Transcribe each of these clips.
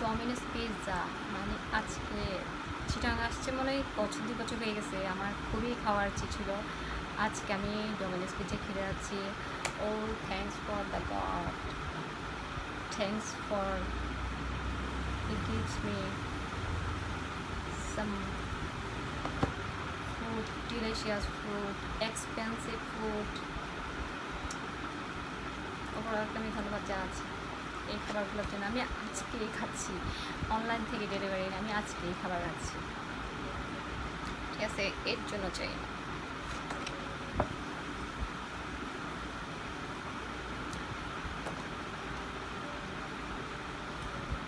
Domino's pizza মানে আজকে চিটাং আসছে মনে হয় বছর 2 বছর হয়ে গেছে। আমার খুবই খাওয়ার ইচ্ছে ছিল। আজকে আমি ডমিনোস পিৎজা খেতে যাচ্ছি। Oh thanks for the God, thanks for he gives me some food, delicious food, expensive food. ওপরওয়ালাকে আমি ধন্যবাদ জানাচ্ছি এই খাবারগুলোর জন্য। আমি আজকেই খাচ্ছি, অনলাইন থেকে ডেলিভারি না, আমি আজকেই খাবার খাচ্ছি। ঠিক আছে, এর জন্য চাই না।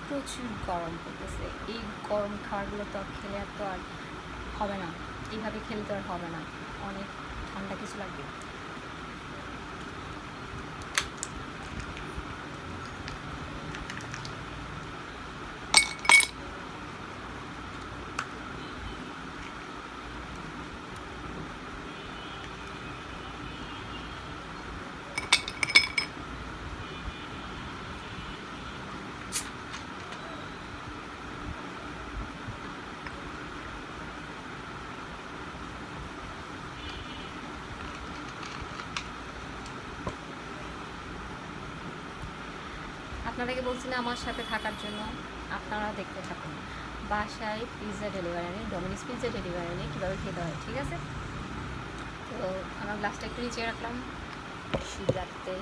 প্রচুর গরম পড়তেছে। এই গরম খাবারগুলো তো খেলে তো আর হবে না, এইভাবে খেলে তো আর হবে না, অনেক ঠান্ডা কিছু লাগবে। আপনাদেরকে বলছি না আমার সাথে থাকার জন্য, আপনারাও দেখতে থাকুন। বাসায় পিৎজা ডেলিভারি নেই, ডমিনোস পিৎজা ডেলিভারি নেই, কীভাবে খেতে হয়। ঠিক আছে, তো আমার গ্লাসটা একটু নিচে রাখলাম সুবিধার্থে।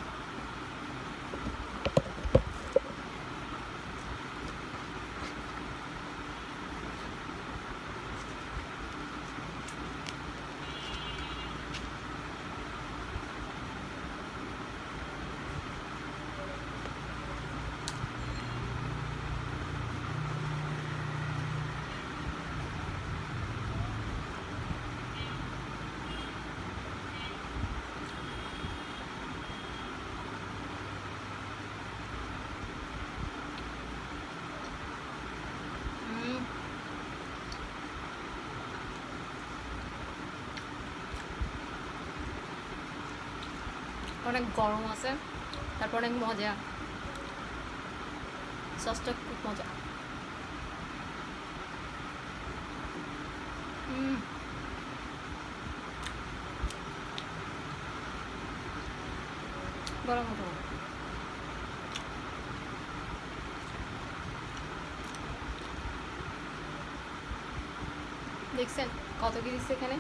অনেক গরম আছে, তারপর অনেক মজা, সসটা খুব মজা। গরম গরম দেখছেন কত কি দিচ্ছে এখানে।